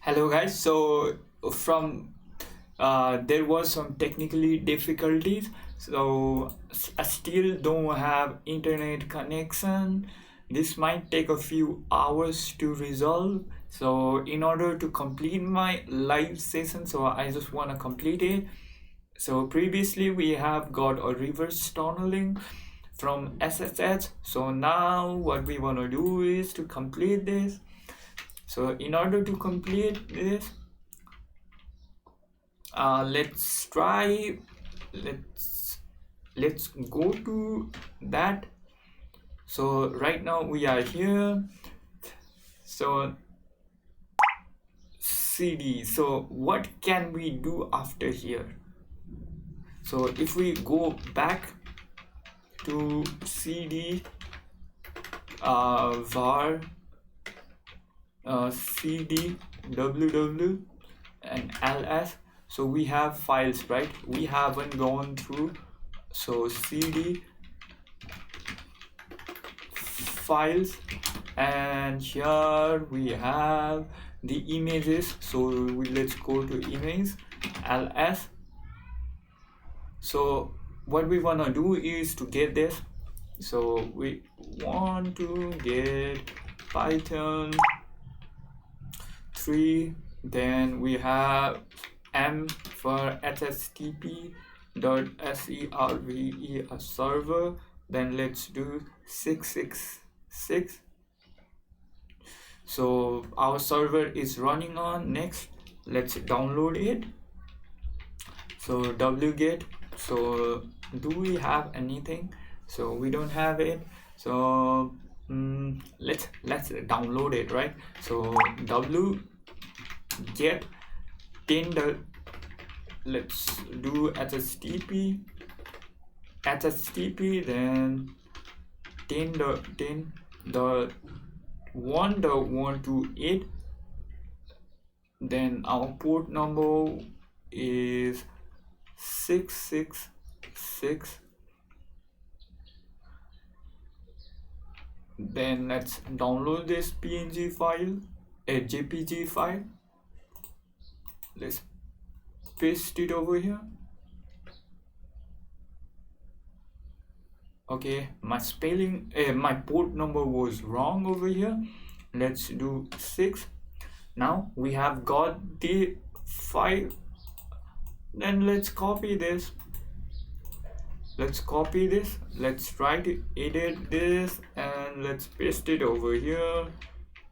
Hello guys. From there was some technically difficulties. I still don't have internet connection. This might take a few hours to resolve. So in order to complete my live session, so I just want to complete it. So previously we have got a reverse tunneling from SSH. So now what we want to do is to complete this. So in order to complete this, let's try. Let's go to that. So right now we are here. So CD. So what can we do after here? So if we go back to CD var cd www and ls, so we have files, right? We haven't gone through. So cd files, and here we have the images. So let's go to image ls. So what we want to do is to get this. So we want to get python 3, then we have m for http .serve a server, then let's do 666. So our server is running on. Next, let's download it. So wget. So do we have anything? So we don't have it. So let's download it, right? So wget 10. Let's do http then 10.1.128, then our port number is 666. Then let's download this png file, a jpg file. Let's paste it over here. Okay, my spelling, my port number was wrong over here. Let's do 6. Now we have got the file. Then let's copy this. Let's try to edit this, and let's paste it over here,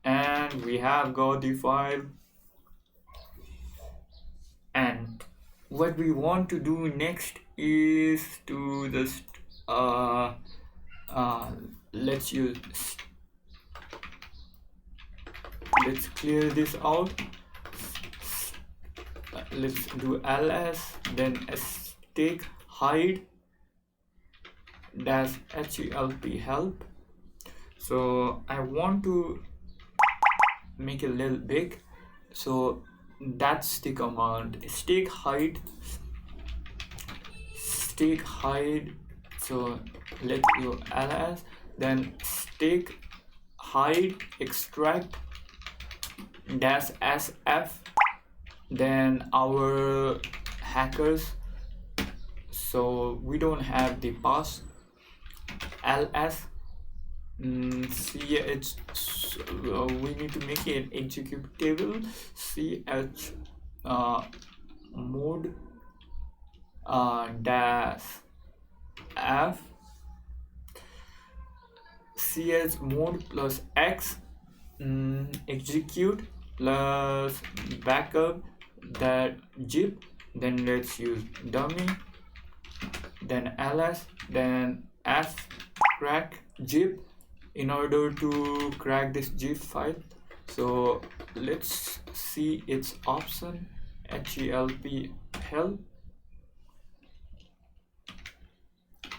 and we have got the file. And what we want to do next is to just let's clear this out. Let's do ls, then take hide dash help help. So I want to make it a little big. So that's the command, stake hide. So let's do ls, then stake hide extract dash sf, then our hackers. So we don't have the pass ls ch, we need to make it executable. Ch mode dash f, ch mode plus x execute plus backup that zip. Then let's use dummy, then ls, then f crack zip in order to crack this zip file. So let's see its option, help help.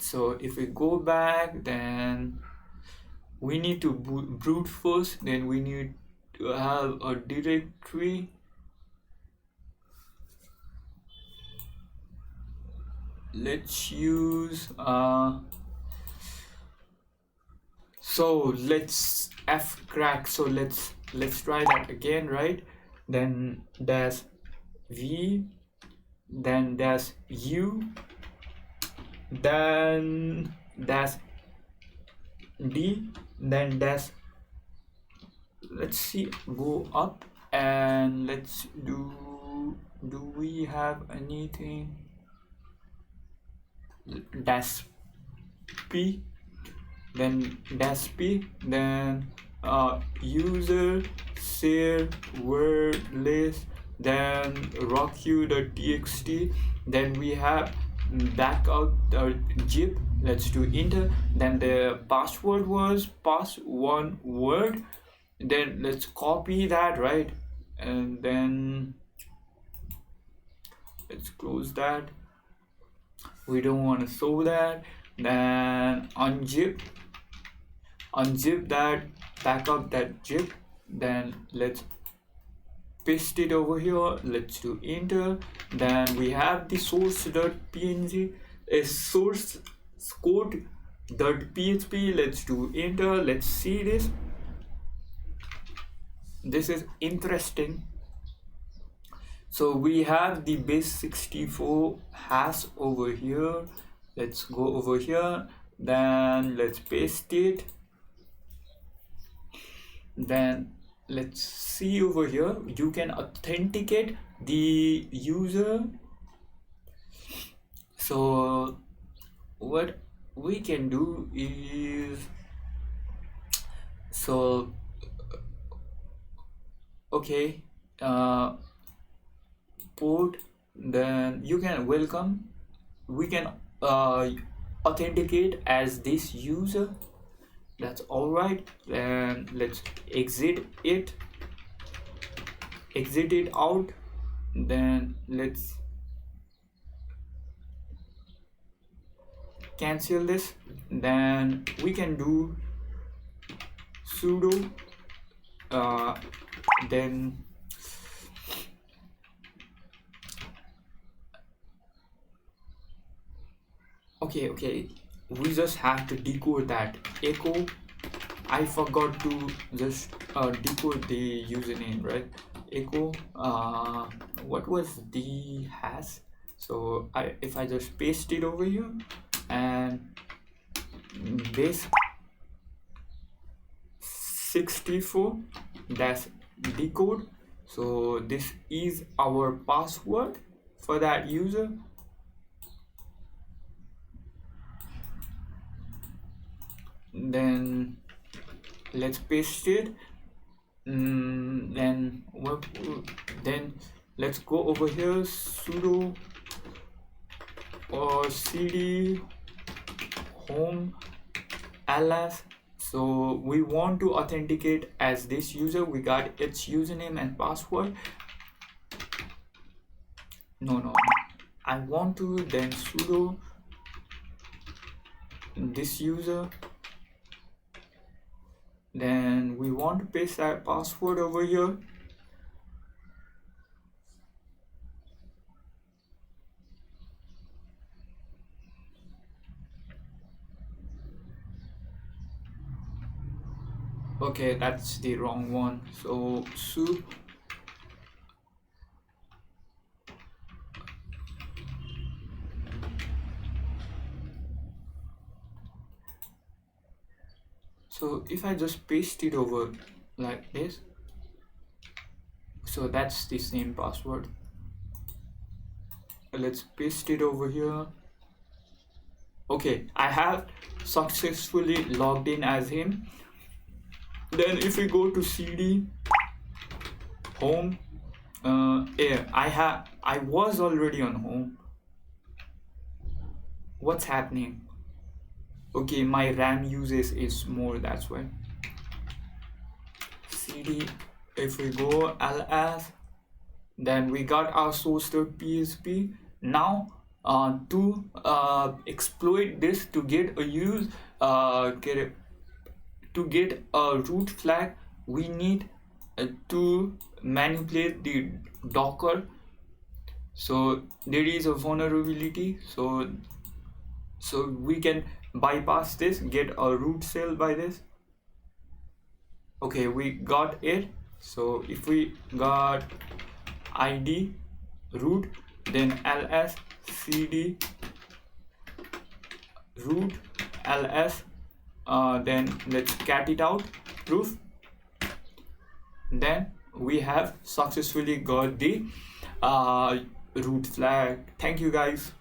So if we go back, then we need to brute force, then we need to have a directory. Let's use so let's f crack. So let's try that again, right? then dash v, then dash u, then dash d, then dash, let's see, go up, and let's do we have anything, dash p, then dash p, then user share word list, then rocku.txt, then we have backup zip, let's do enter, then the password was pass one word, then let's copy that, right, and then let's close that, we don't want to show that, then unzip that, backup that zip, then let's paste it over here, let's do enter, then we have the source.png, a source code.php, let's do enter, let's see this. This is interesting. So we have the base64 hash over here, let's go over here, then let's paste it, then let's see over here, you can authenticate the user. So what we can do is, so okay, port, then you can welcome, we can authenticate as this user, that's all right, then let's exit it out, then let's cancel this, then we can do sudo then okay, we just have to decode that echo, I forgot to just decode the username, right, echo what was the hash, so if I just paste it over here, and this 64, that's decode, so this is our password for that user, then let's paste it, then let's go over here, sudo or cd home ls, so we want to authenticate as this user, we got its username and password, no, I want to, then sudo this user, then we want to paste that password over here, okay, that's the wrong one, so so if I just paste it over like this, so that's the same password, let's paste it over here, okay, I have successfully logged in as him, then if we go to cd home, I was already on home, what's happening, okay, my RAM usage is more, that's why, cd, if we go ls, then we got our source.php, now to exploit this, to get a root flag, we need to manipulate the Docker, so there is a vulnerability, so we can bypass this, get a root cell by this, okay, we got it, So if we got id root, then ls cd root ls, then let's cat it out proof. Then we have successfully got the root flag. Thank you guys.